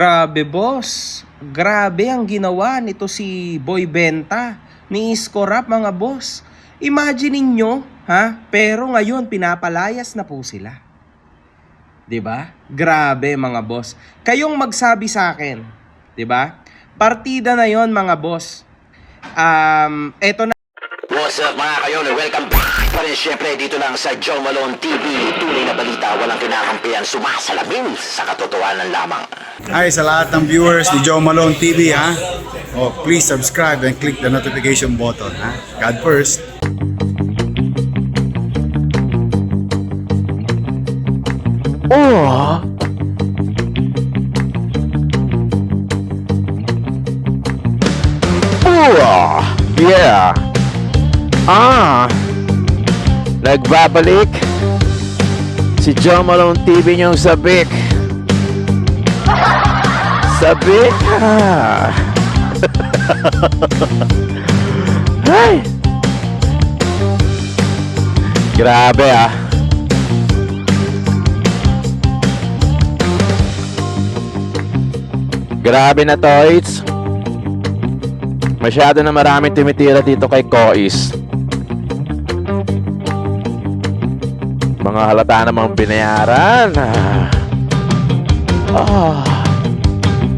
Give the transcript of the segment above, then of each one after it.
Grabe boss, grabe ang ginawa nito si Boy Benta ni Isko Rap mga boss. Imagine ninyo, ha? Pero ngayon pinapalayas na po sila. 'Di ba? Grabe mga boss. Kayong magsabi sa akin, 'di ba? Partida na 'yon mga boss. Eto na. What's up mga kayon? Welcome back pa rin syempre dito lang sa Joe Malone TV. Tunay na balita, walang kinakampihan, sumasalamin sa katotohanan lamang. Hi sa lahat ng viewers ni Joe Malone TV ha. Oh, please subscribe and click the notification button ha. God first. Oh. Oh. Yeah. Nagbabalik si Joe Malone TV niyong sabik. Sabik. Ay. Grabe Grabe na toys. Masyado na maraming tumitira dito kay Kois. Mga halata namang binayaran.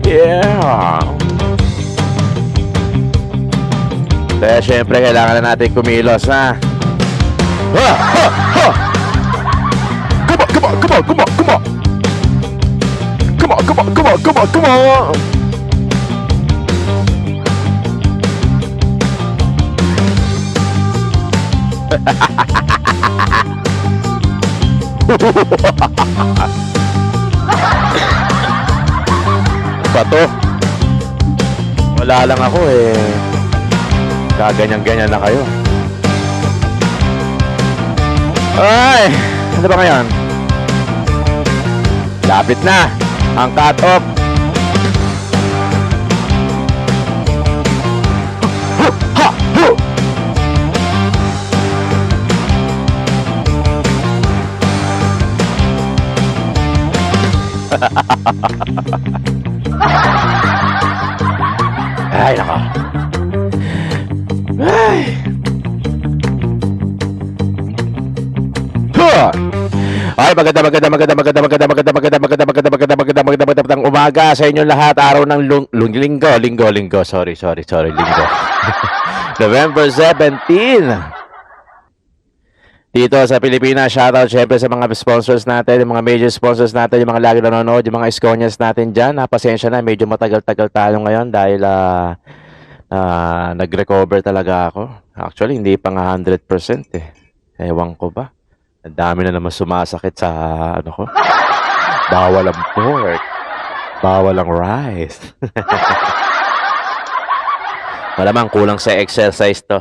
Yeah. Kaya syempre kailangan na natin kumilos ha. Come on. Come on. Bato. Wala lang ako kaganyan-ganyan na kayo. Ay, ano ba ngayon? Lapit na ang cut-off. Ay, nako. Ay. Ay, magandang umaga sa inyo lahat. Araw ng linggo. Sorry, linggo. November 17. Dito sa Pilipinas, shoutout syempre sa mga sponsors natin, yung mga major sponsors natin, yung mga lagi nanonood, yung mga Iskonias natin dyan. Pasensya na, medyo matagal-tagal tayo ngayon dahil nag-recover talaga ako. Actually, hindi pa nga 100% Ewan ko ba? Ang dami na naman sumasakit sa ko. Bawal ang pork. Bawal ang rice. Malamang kulang sa exercise to.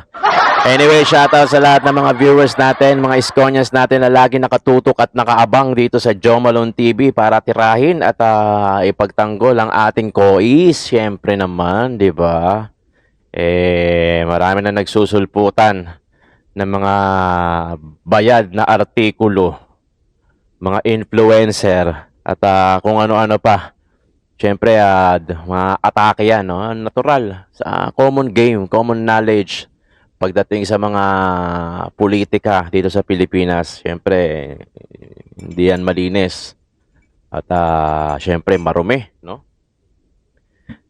Anyway, shoutout sa lahat ng mga viewers natin, mga Iskonias natin na lagi nakatutok at nakaabang dito sa Joe Malone TV para tirahin at ipagtanggol ang ating Kois. Siyempre naman, di ba? Marami na nagsusulputan ng mga bayad na artikulo, mga influencer at kung ano-ano pa. Siyempre, mga atake yan, no? Natural. Sa common game, common knowledge. Pagdating sa mga politika dito sa Pilipinas, siyempre, hindi yan malinis. At siyempre, marumi, no?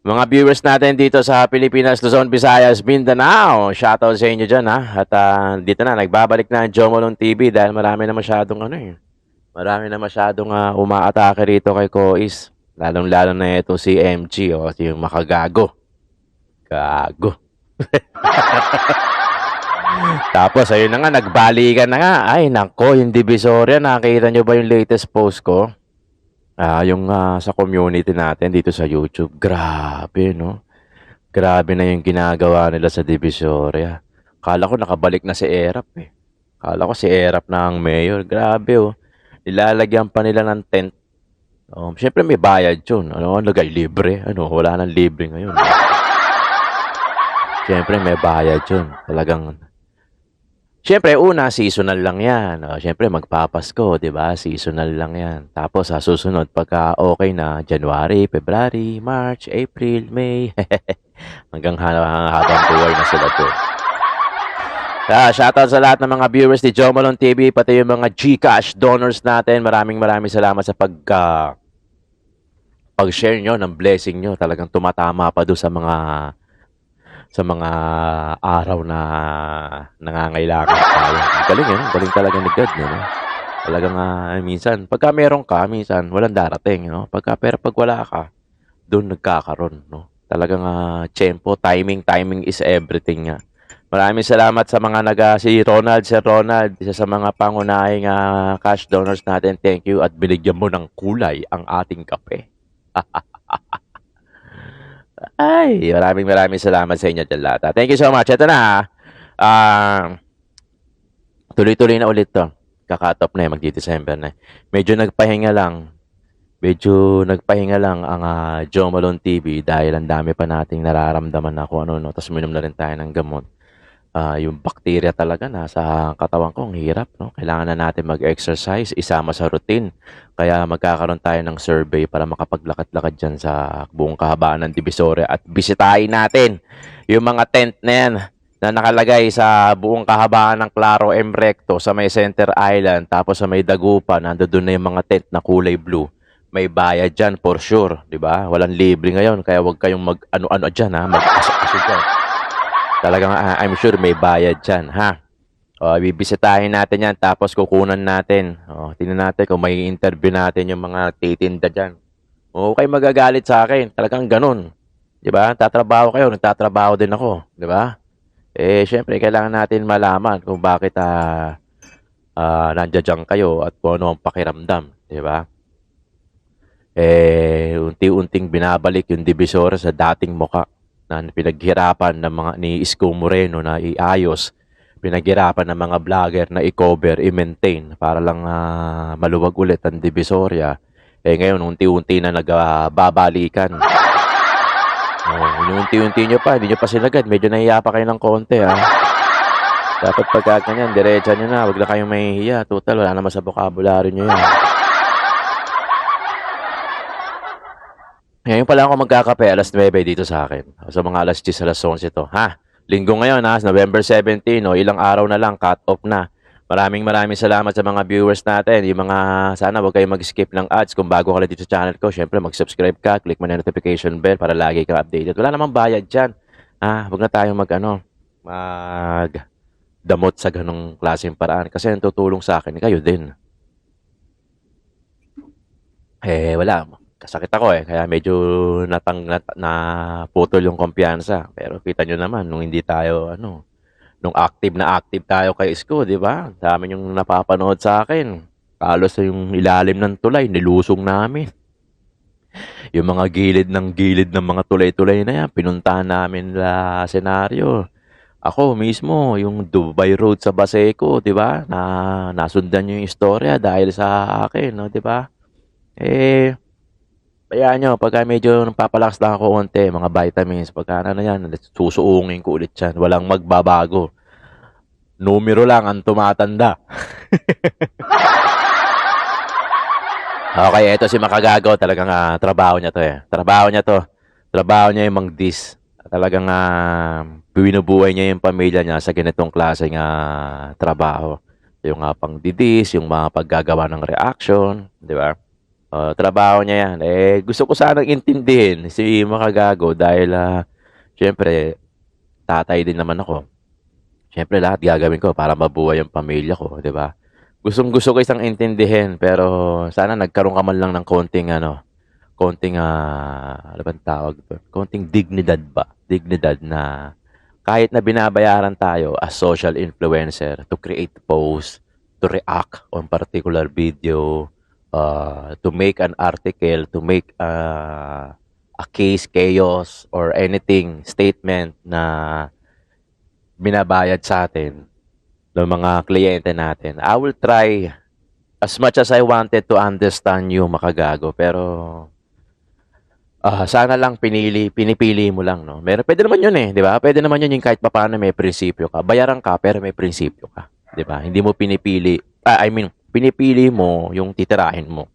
Mga viewers natin dito sa Pilipinas, Luzon, Visayas, Mindanao, shoutout sa inyo dyan, ha? At dito na, nagbabalik na ang Joe Malone TV dahil marami na masyadong marami na masyadong umaatake rito kay Kois. Lalong-lalo na ito si MG, yung makagago. Gago. Tapos, ayun na nga, nagbalikan na nga. Ay, nako, yung Divisoria, nakita nyo ba yung latest post ko? Yung sa community natin dito sa YouTube. Grabe, no? Grabe na yung ginagawa nila sa Divisoria. Kala ko nakabalik na si Erap, Kala ko si Erap na ang mayor. Grabe, Nilalagyan pa nila ng tent. Siyempre may bayad yun. Lagay libre. Wala nang libre ngayon. Siyempre may bayad yun. Talagang Siyempre, una, seasonal lang yan. Siyempre, magpapasko, di ba? Seasonal lang yan. Tapos, sa susunod, pagka okay na, January, February, March, April, May, hanggang habang buhay na sila to. Shoutout sa lahat ng mga viewers ni Joe Malone TV, pati yung mga GCash donors natin. Maraming salamat sa pag-share nyo ng blessing nyo. Talagang tumatama pa doon sa mga araw na nangangailangan tayo. Ang galing yun. Ang galing talaga ni God. No? Talagang minsan, pagka meron ka, minsan walang darating. No? Pero pag wala ka, doon nagkakaroon. No? Talagang tempo, timing is everything nga. Maraming salamat sa mga si Sir Ronald, isa sa mga pangunahing cash donors natin. Thank you at binigyan mo ng kulay ang ating kape. Ay, maraming salamat sa inyo dyan lahat. Thank you so much. Ito na tuloy-tuloy na ulit to. Kakatop na magdi-December na. Medyo nagpahinga lang ang Joe Malone TV dahil ang dami pa nating nararamdaman na kung ano. Tapos minom na rin tayo ng gamot. Yung bacteria talaga nasa katawan ko, ang hirap, no? Kailangan na natin mag-exercise, isama sa routine. Kaya magkakaroon tayo ng survey para makapaglakad-lakad dyan sa buong kahabaan ng Divisoria at bisitahin natin yung mga tent na yan na nakalagay sa buong kahabaan ng Claro M. Recto sa may Center Island, tapos sa may Dagupan, nandoon na yung mga tent na kulay blue. May bayad dyan for sure, di ba? Walang libre ngayon, kaya huwag kayong mag-ano-ano dyan, mag-aso dyan. Talagang I'm sure may bayad dyan, ha? Bibisitahin natin yan, tapos kukunan natin. Tingnan natin kung may interview natin yung mga titinda dyan. Okay, magagalit sa akin. Talagang ganun. Di ba? Tatrabaho kayo, nagtatrabaho din ako. Di ba? Syempre, kailangan natin malaman kung bakit nandiyan kayo at kung ano ang pakiramdam. Di ba? Unti-unting binabalik yung Divisoria sa dating muka na pinaghirapan ng mga ni Isko Moreno na iayos, pinaghirapan ng mga vlogger na i-cover, i-maintain para lang maluwag ulit ang Divisoria. Ngayon, unti-unti na nagbabalikan. Unti-unti nyo pa, hindi nyo pa sinagad. Medyo nahiya pa kayo ng konti, ha? Dapat pagka ganyan, diretsa nyo na. Huwag na kayong mahihiya. Total, wala naman sa vocabulary nyo yan. Ngayon pala ako magkakape, alas 9 dito sa akin. Sa mga alas 10, alas 11 ito. Ha? Linggo ngayon, November 17, ilang araw na lang, cut off na. Maraming salamat sa mga viewers natin. Yung mga, sana huwag kayong mag-skip ng ads. Kung bago ka lang dito sa channel ko, syempre mag-subscribe ka, click mo na notification bell para lagi kang updated. Wala namang bayad dyan. Huwag na tayong magdamot sa ganong klaseng paraan. Kasi ang tutulong sa akin, kayo din. Wala. Kasakit ako kaya medyo naputol yung kumpiyansa. Pero kita nyo naman, nung hindi tayo, nung active tayo kay Isko, di ba? Dami yung napapanood sa akin. Kalos yung ilalim ng tulay, nilusong namin. Yung mga gilid ng mga tulay-tulay na yan, pinuntahan namin la senaryo. Ako mismo, yung Dubai Road sa Baseco, di ba? Nasundan yung istorya dahil sa akin, no, di ba? Kaya nyo, pagka medyo papalakas lang ako konti, mga vitamins, pagka yan, susuungin ko ulit yan. Walang magbabago. Numero lang ang tumatanda. Okay, eto si Makagago. Talagang trabaho niya to Trabaho niya yung mang-dis. Talagang binubuhay niya yung pamilya niya sa ganitong klaseng trabaho. Yung pang-didis, yung mga paggagawa ng reaction, di ba? Trabaho niya yan. Gusto ko sanang intindihin si Makagago dahil syempre, tatay din naman ako. Syempre, lahat gagawin ko para mabuhay yung pamilya ko, di ba? Gusto ko isang intindihin, pero sana nagkaroon ka man lang ng konting ano bang tawag doon? Konting dignidad ba? Dignidad na kahit na binabayaran tayo as social influencer to create posts, to react on particular video, to make an article, to make a case, chaos, or anything, statement na binabayad sa atin ng mga kliyente natin. I will try as much as I wanted to understand you, Makagago, pero sana lang pinipili mo lang, no? Pwede naman yun eh, di ba? Pwede naman yun yung kahit papaano may prinsipyo ka. Bayaran ka, pero may prinsipyo ka. Di ba? Hindi mo pinipili, pinipili mo yung titirahin mo.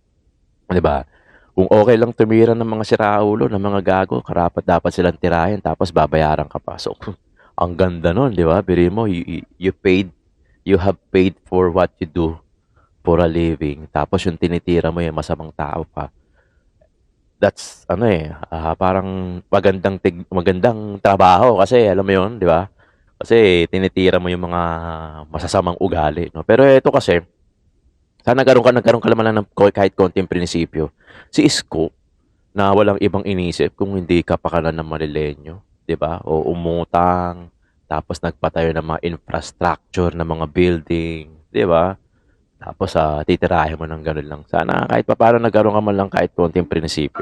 Di ba? Kung okay lang tumira ng mga siraulo, ng mga gago, dapat silang tirahin, tapos babayaran ka pa. So, ang ganda nun, di ba? Biri mo, you have paid for what you do for a living. Tapos yung tinitira mo yung masamang tao pa. That's parang magandang trabaho kasi alam mo 'yon, 'di ba? Kasi tinitira mo yung mga masasamang ugali, no? Pero ito kasi sana nagkaroon ka naman lang ng kahit konting prinsipyo. Si Isko na walang ibang inisip kung hindi ka pakalan ng Marilenyo, 'di ba? O umutang tapos nagpatayo ng mga infrastructure ng mga building, 'di ba? Tapos titirahin mo ng ganun lang. Sana kahit papaano nagkaroon ka man lang kahit konting prinsipyo.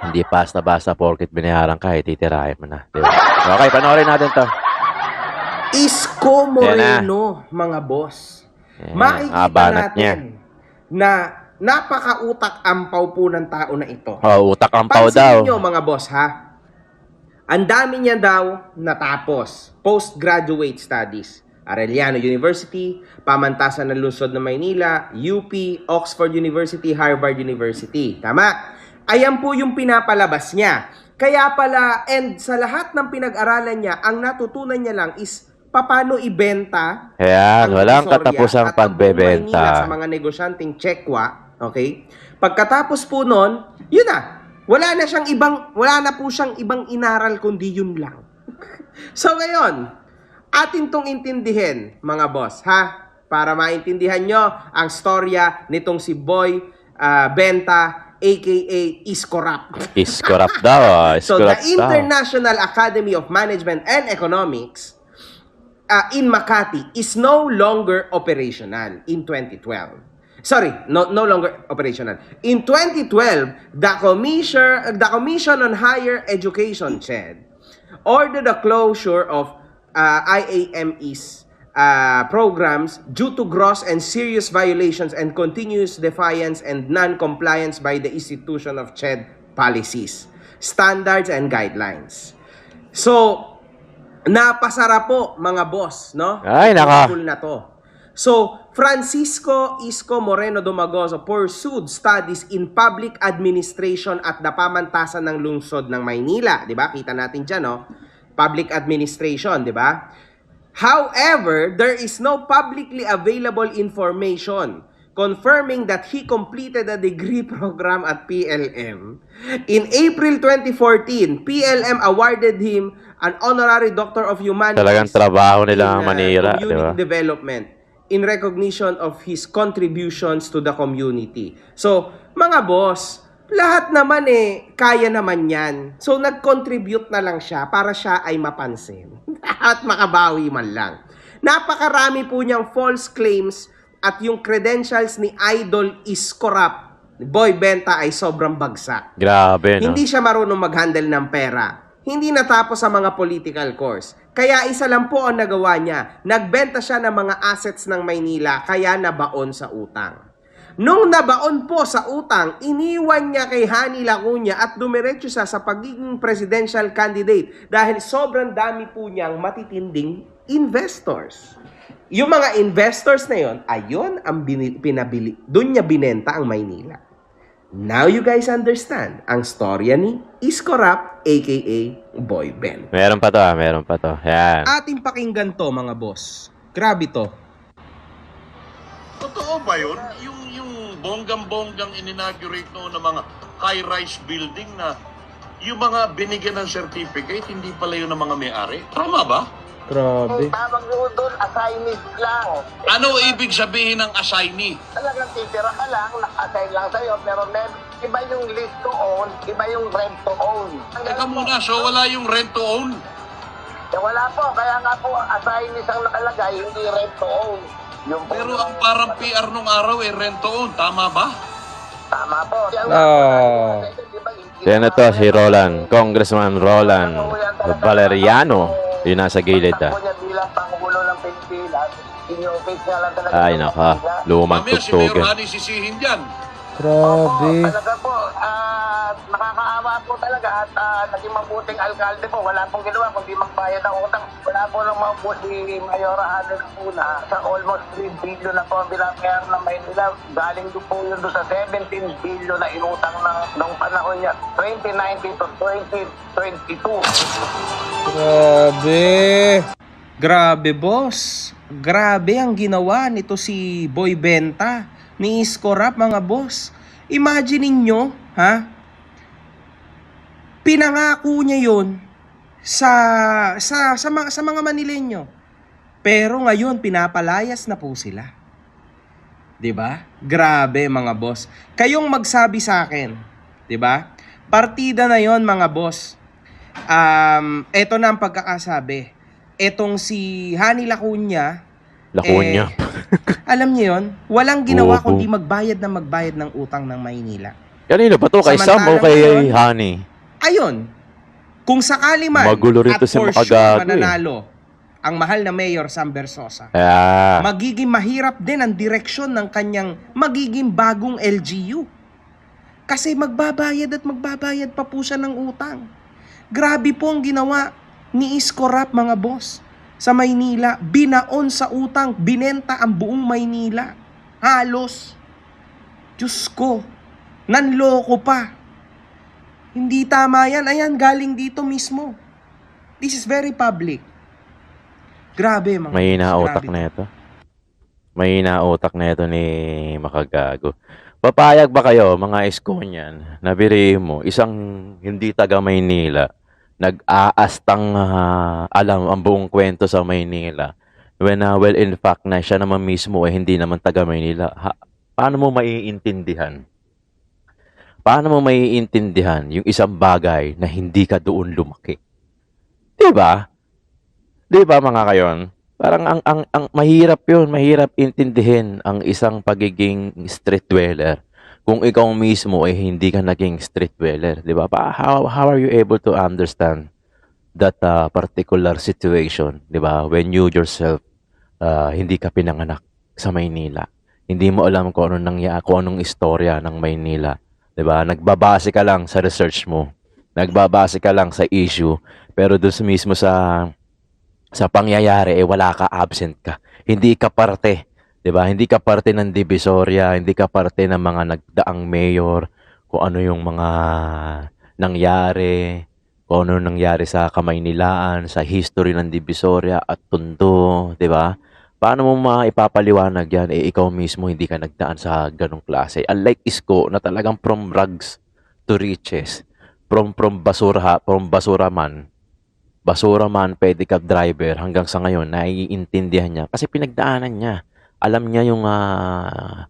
Hindi basta-basta porket binayaran ka, titirahin mo na. Diba? Okay, panoorin natin to. Isko Moreno, mga boss. Yan, Makikita banat natin na napaka-utak ampaw po ng tao na ito. Utak ampaw daw. Pansinin nyo, mga boss, ha? Ang dami niya daw natapos. Postgraduate studies. Arellano University, Pamantasan ng Lungsod ng Maynila, UP, Oxford University, Harvard University. Tama? Ayan po yung pinapalabas niya. Kaya pala, and sa lahat ng pinag-aralan niya, ang natutunan niya lang is paano ibenta Ayan, ang walang Divisoria katapusang at ang buong Maynila sa pagbebenta. mga negosyanteng Tsekwa. Okay? Pagkatapos po nun, yun na. Wala na po siyang ibang inaral kundi yun lang. So ngayon, atin tong intindihin, mga boss, ha? Para maintindihan nyo ang storya nitong si Boy Benta, aka Iskorap. Iskorap daw. So, the Iskorap daw. International Academy of Management and Economics in Makati is no longer operational in 2012. Sorry, no longer operational. In 2012, the Commission on Higher Education, CHED, ordered the closure of IAME's programs due to gross and serious violations and continuous defiance and non-compliance by the institution of CHED policies, standards, and guidelines. So, napasara po, mga boss, no? Ay, naka. School na to. So, Francisco Isko Moreno Domagoso pursued studies in public administration at the Pamantasan ng Lungsod ng Maynila. Diba? Kita natin dyan, no? Public administration, di ba? However, there is no publicly available information confirming that he completed a degree program at PLM. In April 2014, PLM awarded him an honorary Doctor of Humanities Talagang trabaho nila in, Manila, di Community ba? Development in recognition of his contributions to the community. So, mga boss, lahat naman kaya naman yan. So, nag-contribute na lang siya para siya ay mapansin. At makabawi man lang. Napakarami po niyang false claims at yung credentials ni Idol Iskorap, Boy Benta, ay sobrang bagsak. Grabe, no? Hindi siya marunong mag-handle ng pera. Hindi natapos sa mga political course. Kaya isa lang po ang nagawa niya. Nagbenta siya ng mga assets ng Maynila, kaya nabaon sa utang. Nung nabaon po sa utang, iniwan niya kay Hani Lacuna at dumiretso siya sa pagiging presidential candidate dahil sobrang dami po niyang matitinding investors. Yung mga investors na yon, ayon ang pinabili. Doon niya binenta ang Maynila. Now you guys understand ang storya ni Iskorap, aka Boy Ben. Meron pa to. Yan. Ating pakinggan to, mga boss. Grabe to. Totoo ba yun? Yung bonggang-bonggang in-inaugurate noon ng mga high-rise building na yung mga binigyan ng certificate, hindi pala yun ng mga may-ari? Tama ba? Grabe. Tawag mo doon, assignee lang. Ano ibig sabihin ng assignee? Talagang titira ka lang, naka-assign lang sa'yo, pero iba yung lease to own, iba yung rent to own. Teka muna, so wala yung rent to own? Wala po, kaya nga po, assignee ang nakalagay, hindi rent to own. Yung po, Pero ang parang PR nung araw rent to own, tama ba? tama po. Yan ito, si Roland. Congressman Roland Valeriano. Yung nasa gilid, Po niya bilang Pangulo ng Pilipinas, in-office niya lang talaga. Ay, naka. Lumang Mamaya si Mayor tugtugin. Hani sisihin dyan. Grabe. Talaga po, nakakaawa po talaga at naging mabuting alkalde po. Wala pong ginawa kundi magbayad ng utang. Wala po naman po si Mayora Hanel Lacuna sa almost 3 billion na po ang binabayaran ng Maynila. Galing doon po yun doon sa 17 billion na inutang ng panahon niya, 2019 to 2022. Grabe. Grabe, boss. Grabe ang ginawa nito si Boy Benta ni Isko Rap, mga boss. Imagine ninyo, ha? Pinangako niya 'yon sa mga Manileño. Pero ngayon pinapalayas na po sila. 'Di ba? Grabe, mga boss. Kayong magsabi sa akin, 'di ba? Partida na 'yon, mga boss. Eto na ang pagkakasabi. Etong si Hani Lacuna, Lacuna. alam niyo yon, walang ginawa Opo. kundi magbayad ng utang ng Maynila. Kanino ba to? Kay Sam o Samantalang kay ngayon, Honey? Ayun, kung sakali man Magulo rito at si for Makagago, sure mananalo ang mahal na Mayor Sam Bersosa, magiging mahirap din ang direksyon ng kanyang magiging bagong LGU. Kasi magbabayad pa po siya ng utang. Grabe po ang ginawa ni Isko Rap, mga boss, sa Maynila. Binaon sa utang, binenta ang buong Maynila. Halos. Diyos ko, nanloko pa. Hindi tama yan. Ayan, galing dito mismo. This is very public. Grabe, mga Mahina boss. utak Grabe. na ito. Mahina utak na ito ni Makagago. Papayag ba kayo, mga Esconyan, na birihin mo, isang hindi taga Maynila, nag-aastang alam ang buong kwento sa Maynila, when well, in fact, na siya naman mismo hindi naman taga Maynila. Paano mo maiintindihan? Paano mo maiintindihan yung isang bagay na hindi ka doon lumaki? 'Di ba? 'Di ba, mga kayon? Parang ang mahirap 'yun, mahirap intindihin ang isang pagiging street dweller kung ikaw mismo hindi ka naging street dweller, 'di ba? How are you able to understand that particular situation, 'di ba? When you yourself hindi ka pinanganak sa Maynila. Hindi mo alam kung anong istorya ng Maynila, 'di ba? Nagbabase ka lang sa research mo. Nagbabase ka lang sa issue, pero doon mismo sa pangyayari wala ka, absent ka. Hindi ka parte, 'di ba? Hindi ka parte ng Divisoria, hindi ka parte ng mga nagdaang mayor, kung ano yung mga nangyari, kung ano nangyari sa Kamaynilaan, sa history ng Divisoria at Tondo, 'di ba? Paano mo maipapaliwanag yan? Ikaw mismo hindi ka nagdaan sa ganong klase. Unlike Isko na talagang from rags to riches, from basura man, pedicab driver, hanggang sa ngayon, naiintindihan niya. Kasi pinagdaanan niya. Alam niya yung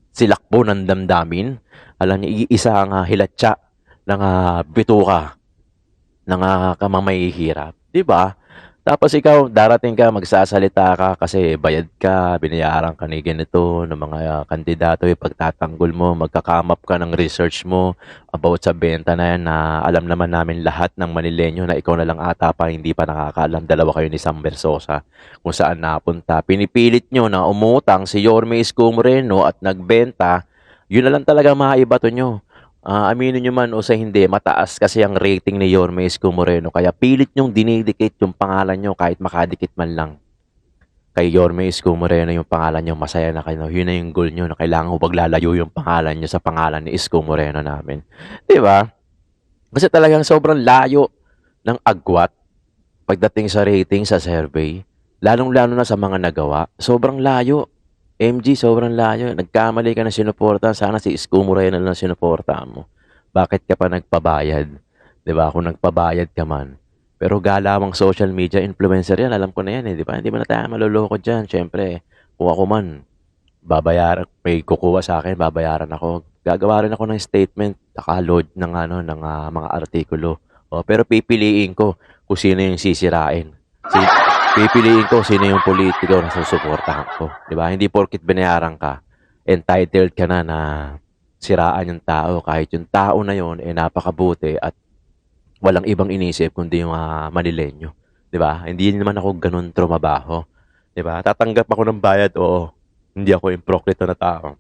silakbo ng damdamin. Alam niya, iisa ang hilatsa ng bituka ng kamamahihirap. Diba? Tapos ikaw, darating ka, magsasalita ka kasi bayad ka, binayaran ka ni ganito ng mga kandidato, pagtatanggol mo, magkakamap ka ng research mo about sa benta na yan na alam naman namin lahat ng Manileño na ikaw na lang ata pa hindi pa nakakaalam. Dalawa kayo ni Sam Bersosa kung saan napunta. Pinipilit nyo na umutang si Yorme Isko Moreno at nagbenta, yun na lang talaga maibato nyo. Aminin nyo man o sa hindi, mataas kasi ang rating ni Yorme Isko Moreno. Kaya pilit nyong dinidikit yung pangalan nyo kahit makadikit man lang. Kay Yorme Isko Moreno yung pangalan nyo, masaya na kayo. Yun na yung goal nyo na kailangan huwag lalayo yung pangalan nyo sa pangalan ni Isko Moreno namin. Diba? Kasi talagang sobrang layo ng agwat pagdating sa rating sa survey. Lalong-lalo na sa mga nagawa. Sobrang layo. MG, sobrang layo. Nagkamali ka na sinuporta. Sana si Isko Moreno lang sinuporta mo. Bakit ka pa nagpabayad? 'Di ba? Kung nagpabayad ka man. Pero galawang social media influencer yan. Alam ko na yan, 'di ba? Hindi mo na tayo maluloko dyan. Siyempre, kung ako man, babayaran, may kukuha sa akin, babayaran ako. Gagawa rin ako ng statement, naka-load ng mga artikulo. Pero pipiliin ko kung sino yung sisirain. Pipiliin ko sino yung politiko na susuportahan ko. Di ba? Hindi porkit binayaran ka, entitled ka na siraan yung tao. Kahit yung tao na yun, napakabuti at walang ibang inisip kundi yung Manileño. Di ba? Hindi naman ako ganun trumabaho. Di ba? Tatanggap ako ng bayad, oo. Hindi ako improklito na tao.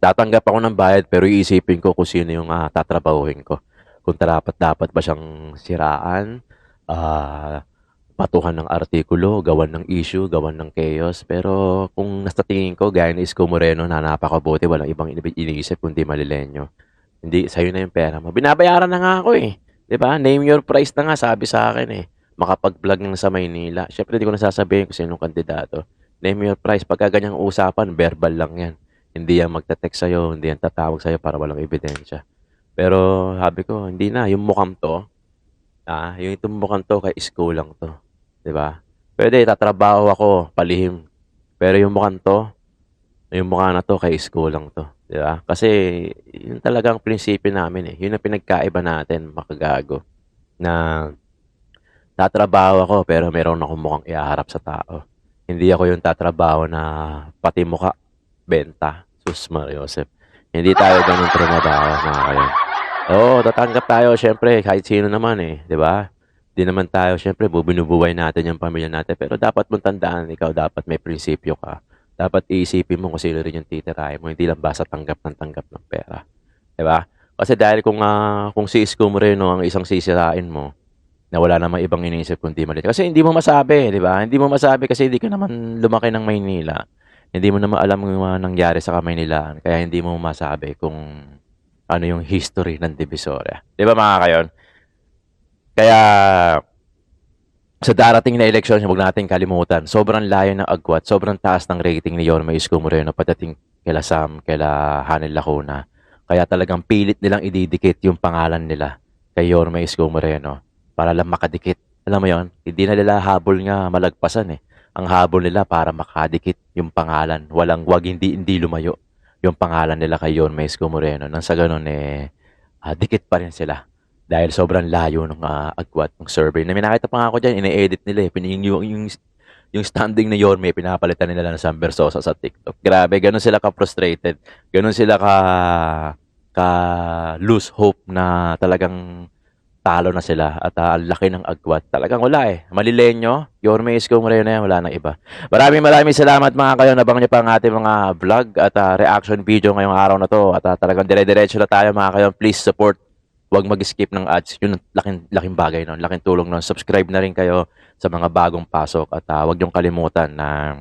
tatanggap ako ng bayad pero iisipin ko kung sino yung tatrabahuhin ko. Kung dapat ba siyang siraan, patuhan ng artikulo, gawan ng issue, gawan ng chaos. Pero kung nasa tingin ko, gaya ni Isko Moreno na napakabuti, walang ibang iniisip kundi Malilenyo. Hindi, sa'yo na yung pera mo. Binabayaran na nga ako eh. 'Di ba? Name your price na nga, sabi sa akin eh. Makapag-vlog ng sa Maynila. Siyempre, di ko nasasabihin kung sinong kandidato. Name your price. Pagka ganyang usapan, verbal lang yan. Hindi yan magta-text sa'yo, hindi yan tatawag sa'yo para walang ebidensya. Pero sabi ko, hindi na. Yung mukhang to, yung itong mukhang to, kay Isko lang to. 'Di ba? Pwede, tatrabaho ako, palihim. Pero yung mukhang to, yung mukha na to, kay Isko lang to. 'Di ba? Kasi, yun talagang prinsipyo namin eh. Yun ang pinagkaiba natin, makagago. Na tatrabaho ako, pero meron akong mukhang iaharap sa tao. Hindi ako yung tatrabaho na pati mukha, benta. Sus Mariosep. Hindi tayo ganun trumabaho, mga kayo. Oo, tatanggap tayo, syempre, kahit sino naman eh. 'Di ba? Di naman tayo, syempre, binubuhay natin yung pamilya natin. Pero dapat mong tandaan, ikaw dapat may prinsipyo ka. Dapat iisipin mo kung sino rin yung titirahin mo. Hindi lang basta tanggap ng pera. 'Di ba? Kasi dahil kung si Isko Moreno ang isang sisirain mo, na wala namang ibang iniisip kundi mali. Kasi hindi mo masabi, 'di ba? Hindi mo masabi kasi hindi ka naman lumaki ng Maynila. Hindi mo naman alam yung mga nangyari sa Kamaynilaan. Kaya hindi mo masabi kung ano yung history ng Divisoria. 'Di ba mga kayon? Kaya sa darating na eleksyon, huwag nating kalimutan. Sobrang layo ng agwat, sobrang taas ng rating ni Yorme Isko Moreno pagdating kila Sam, kila Hanel Lacuna. Kaya talagang pilit nilang ididikit yung pangalan nila kay Yorme Isko Moreno para lang makadikit. Alam mo yon, hindi na nila habol nga malagpasan eh. Ang habol nila para makadikit yung pangalan. Hindi lumayo yung pangalan nila kay Yorme Isko Moreno. Nang sa ganun dikit pa rin sila. Dahil sobrang layo ng agwat ng survey. Na may nakita pa nga ako dyan, ine-edit nila eh. Yung standing na Yorme, pinapalitan nila ng Sam Versosa sa TikTok. Grabe, ganun sila ka-frustrated. Ganun sila ka-lose hope na talagang talo na sila at laki ng agwat. Talagang wala eh. Malilenyo, Yorme Isko Moreno na yan, wala nang iba. Maraming salamat mga kayo. Nabang niyo pa ang ating mga vlog at reaction video ngayong araw na to. At talagang dire-diretso na tayo mga kayo. Please support. Huwag mag-skip ng ads. Yun, laking bagay nun. Laking tulong nun. Subscribe na rin kayo sa mga bagong pasok. At huwag niyong kalimutan na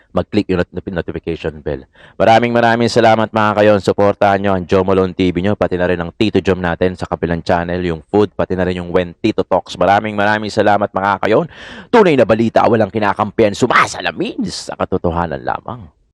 mag-click yung notification bell. Maraming salamat mga kayo. Suportahan nyo ang Joe Malone TV nyo. Pati na rin ang Tito Jom natin sa kabilang channel. Yung food. Pati na rin yung When Tito Talks. Maraming salamat mga kayo. Tunay na balita. Walang kinakampihan. Sumasalamin sa katotohanan lamang.